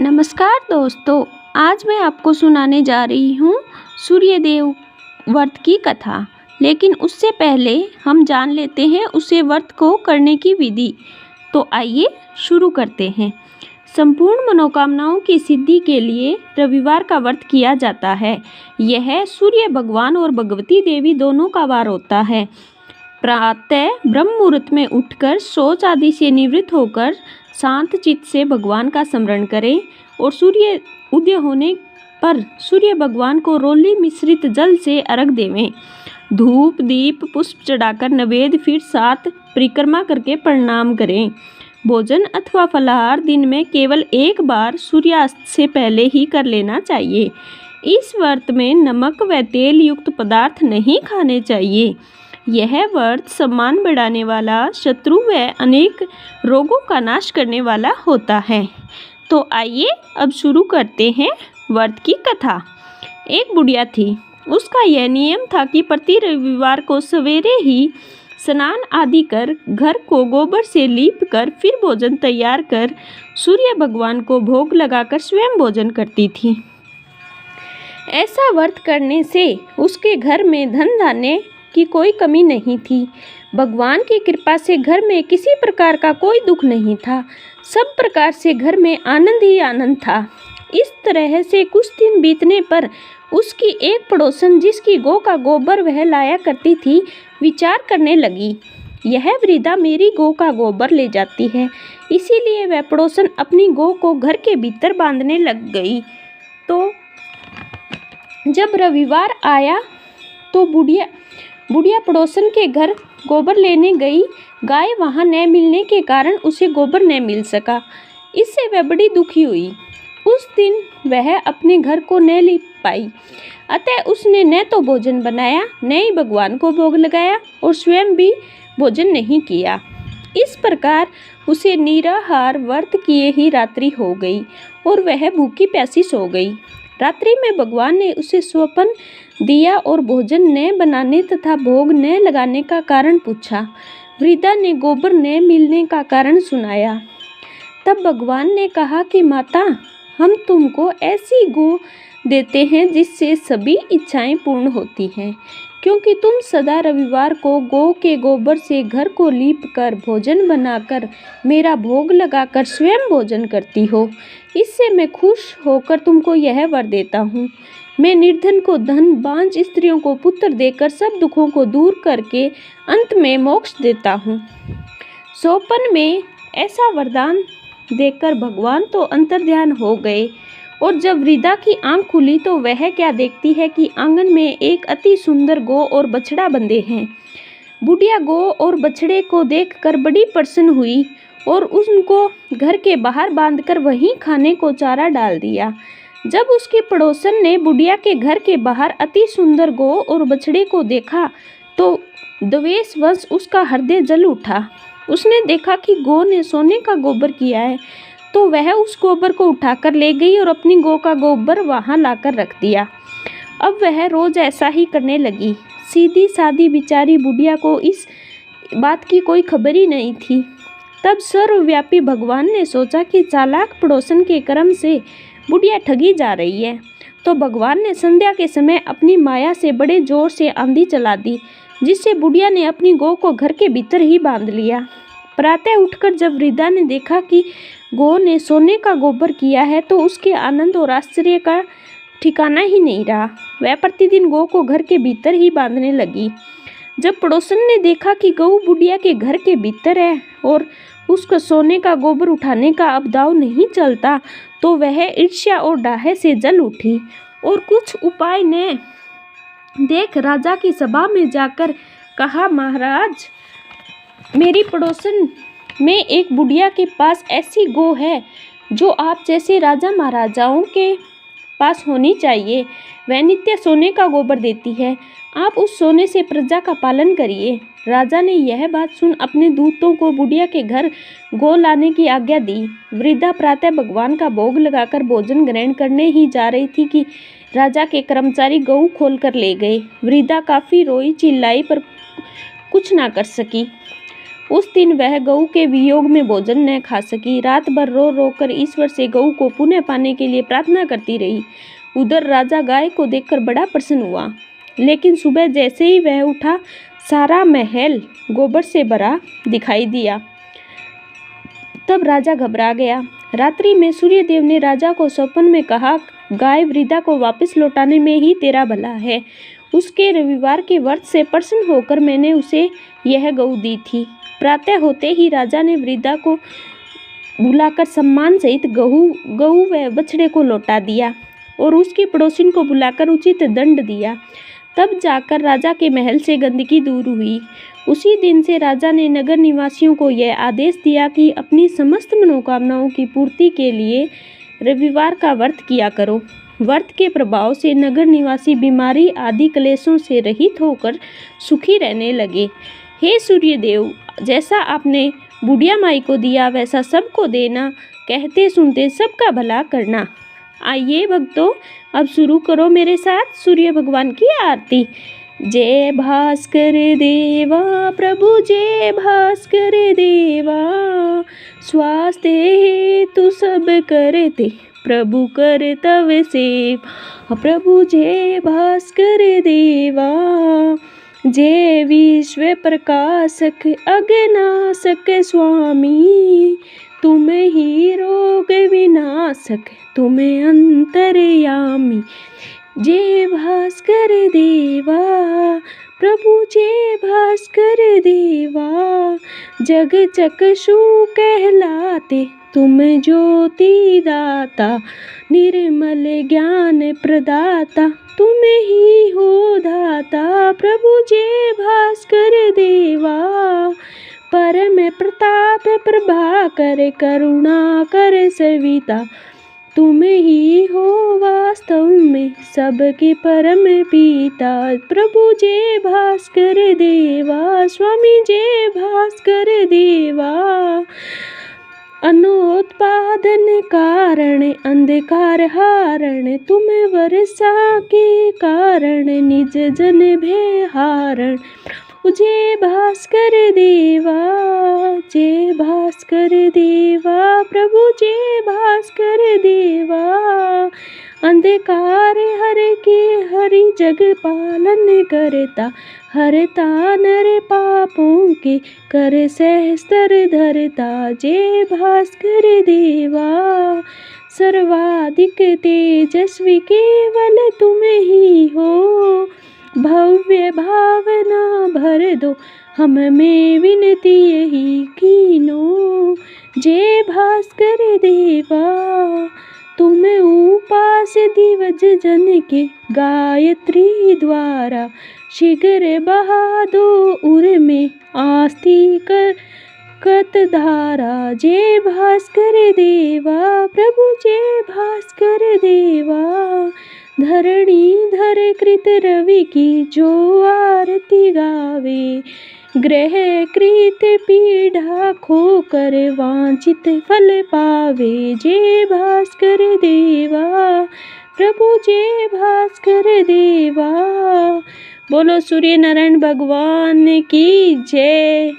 नमस्कार दोस्तों, आज मैं आपको सुनाने जा रही हूँ सूर्यदेव व्रत की कथा। लेकिन उससे पहले हम जान लेते हैं उसे व्रत को करने की विधि। तो आइए शुरू करते हैं। संपूर्ण मनोकामनाओं की सिद्धि के लिए रविवार का व्रत किया जाता है। यह सूर्य भगवान और भगवती देवी दोनों का वार होता है। प्रातः ब्रह्म मुहूर्त में उठकर शौच आदि से निवृत्त होकर शांत चित्त से भगवान का स्मरण करें और सूर्य उदय होने पर सूर्य भगवान को रोली मिश्रित जल से अर्घ देवें। धूप दीप पुष्प चढ़ाकर नैवेद्य फिर 7 परिक्रमा करके प्रणाम करें। भोजन अथवा फलाहार दिन में केवल एक बार सूर्यास्त से पहले ही कर लेना चाहिए। इस व्रत में नमक व तेल युक्त पदार्थ नहीं खाने चाहिए। यह व्रत सम्मान बढ़ाने वाला, शत्रु व अनेक रोगों का नाश करने वाला होता है। तो आइए अब शुरू करते हैं व्रत की कथा। एक बुढ़िया थी। उसका यह नियम था कि प्रति रविवार को सवेरे ही स्नान आदि कर घर को गोबर से लीप कर फिर भोजन तैयार कर सूर्य भगवान को भोग लगाकर स्वयं भोजन करती थी। ऐसा व्रत करने से उसके घर में धन धान्य की कोई कमी नहीं थी। भगवान की कृपा से घर में किसी प्रकार का कोई दुख नहीं था। सब प्रकार से घर में आनंद ही आनंद था। इस तरह से कुछ दिन बीतने पर उसकी एक पड़ोसन, जिसकी गौ का गोबर वह लाया करती थी, विचार करने लगी, यह वृद्धा मेरी गौ का गोबर ले जाती है। इसीलिए वह पड़ोसन अपनी गौ को घर के भीतर बांधने लग गई। तो जब रविवार आया तो बुढ़िया पड़ोसन के घर गोबर लेने गई। गाय वहां न मिलने के कारण उसे गोबर न मिल सका। इससे वह बड़ी दुखी हुई। उस दिन वह अपने घर को न लीप पाई। अतः उसने न तो भोजन बनाया, न ही भगवान को भोग लगाया और स्वयं भी भोजन नहीं किया। इस प्रकार उसे निराहार व्रत किए ही रात्रि हो गई और वह भूखी प्यासी सो गई। रात्रि में भगवान ने उसे स्वप्न दिया और भोजन न बनाने तथा भोग न लगाने का कारण पूछा। वृद्धा ने गोबर न मिलने का कारण सुनाया। तब भगवान ने कहा कि माता, हम तुमको ऐसी गौ देते हैं जिससे सभी इच्छाएं पूर्ण होती हैं, क्योंकि तुम सदा रविवार को गौ के गोबर से घर को लीप कर भोजन बनाकर मेरा भोग लगाकर स्वयं भोजन करती हो। इससे मैं खुश होकर तुमको यह वर देता हूँ। मैं निर्धन को धन, बांझ स्त्रियों को पुत्र देकर सब दुखों को दूर करके अंत में मोक्ष देता हूँ। सोपन में ऐसा वरदान देखकर भगवान तो अंतर्ध्यान हो गए और जब वृद्धा की आंख खुली तो वह क्या देखती है कि आंगन में एक अति सुंदर गौ और बछड़ा बंधे हैं। बुढ़िया गौ और बछड़े को देखकर बड़ी प्रसन्न हुई और उनको घर के बाहर बांधकर वहीं खाने को चारा डाल दिया। जब उसकी पड़ोसन ने बुढ़िया के घर के बाहर अति सुंदर गौ और बछड़े को देखा तो द्वेषवश उसका हृदय जल उठा। उसने देखा कि गौ ने सोने का गोबर किया है, तो वह उस गोबर को उठाकर ले गई और अपनी गौ का गोबर वहां लाकर रख दिया। अब वह रोज ऐसा ही करने लगी। सीधी सादी बिचारी बुढ़िया को इस बात की कोई खबर ही नहीं थी। तब सर्वव्यापी भगवान ने सोचा कि चालाक पड़ोसन के कर्म से बुढ़िया ठगी जा रही है। तो भगवान ने संध्या के समय अपनी माया से बड़े जोर से आंधी चला दी, जिससे बुढ़िया ने अपनी गौ को घर के भीतर ही बांध लिया। प्रातः उठकर जब वृद्धा ने देखा कि गौ ने सोने का गोबर किया है तो उसके आनंद और आश्चर्य का ठिकाना ही नहीं रहा। वह प्रतिदिन गौ को घर के भीतर ही बांधने लगी। जब पड़ोसन ने देखा कि गौ बुढ़िया के घर के भीतर है और उसको सोने का गोबर उठाने का अब दाव नहीं चलता, तो वह ईर्ष्या और डाहे से जल उठी और कुछ उपाय ने देख राजा की सभा में जाकर कहा, महाराज, मेरी पड़ोसन में एक बुढ़िया के पास ऐसी गौ है जो आप जैसे राजा महाराजाओं के पास होनी चाहिए। वह नित्य सोने का गोबर देती है। आप उस सोने से प्रजा का पालन करिए। राजा ने यह बात सुन अपने दूतों को बुढ़िया के घर गौ लाने की आज्ञा दी। वृद्धा प्रातः भगवान का भोग लगाकर भोजन ग्रहण करने ही जा रही थी कि राजा के कर्मचारी गऊ खोल कर ले गए। वृद्धा काफी रोई चिल्लाई पर कुछ ना कर सकी। उस दिन वह गऊ के वियोग में भोजन न खा सकी। रात भर रो रो कर ईश्वर से गऊ को पुनः पाने के लिए प्रार्थना करती रही। उधर राजा गाय को देखकर बड़ा प्रसन्न हुआ, लेकिन सुबह जैसे ही वह उठा, सारा महल गोबर से भरा दिखाई दिया। तब राजा घबरा गया। रात्रि में सूर्यदेव ने राजा को स्वप्न में कहा, गाय वृद्धा को वापस लौटाने में ही तेरा भला है। उसके रविवार के व्रत से प्रसन्न होकर मैंने उसे यह गऊ दी थी। प्रातः होते ही राजा ने वृद्धा को बुलाकर सम्मान सहित गऊ व बछड़े को लौटा दिया और उसकी पड़ोसिन को बुलाकर उचित दंड दिया। तब जाकर राजा के महल से गंदगी दूर हुई। उसी दिन से राजा ने नगर निवासियों को यह आदेश दिया कि अपनी समस्त मनोकामनाओं की पूर्ति के लिए रविवार का व्रत किया करो। व्रत के प्रभाव से नगर निवासी बीमारी आदि क्लेशों से रहित होकर सुखी रहने लगे। हे सूर्यदेव, जैसा आपने बुढ़िया माई को दिया वैसा सबको देना, कहते सुनते सबका भला करना। आइए भक्तों, अब शुरू करो मेरे साथ सूर्य भगवान की आरती। जय भास्कर देवा प्रभु, जय भास्कर देवा, स्वास्थ्य हेतु सब करते प्रभु कर तव सेवा। प्रभु जय भास्कर देवा, जय विश्व प्रकाशक अज्ञानाशक स्वामी, तुम ही रोग विनाशक तुम अंतर्यामी। जय भास्कर देवा प्रभु, जय भास्कर देवा, जग चक्षु कहलाते तुम ज्योति दाता, निर्मल ज्ञान प्रदाता तुम ही हो दाता। प्रभु जय भास्कर देवा, परम प्रताप प्रभाकर करुणा कर सविता, तुम ही हो वास्तव में सबके परम पिता। प्रभु जय भास्कर देवा, स्वामी जय भास्कर देवा, अनोत्पादन कारण अंधकार हारण, तुम वर्षा के कारण निज जन भय हारण। जय भास्कर देवा, जय भास्कर देवा, प्रभु जय भास्कर देवा, अंधकार हर के हरि जग पालन करता, हरता नर पापों के कर सहस्त्र धरता। जय भास्कर देवा, सर्वाधिक तेजस्वी केवल तुम ही हो, भव्य भावना भर दो हम में विनती यही कीनो। जय भास्कर देवा, तुम उपास दिवज जन के गायत्री द्वारा, शीघ्र बहा दो उर में आस्तिक कत धारा। जय भास्कर देवा, प्रभु जय भास्कर देवा, धरणी धर कृत रवि की जो आरती गावे, ग्रह कृत पीढ़ा खो कर वांछित फल पावे। जय भास्कर देवा, प्रभु जय भास्कर देवा। बोलो सूर्य नारायण भगवान की जय।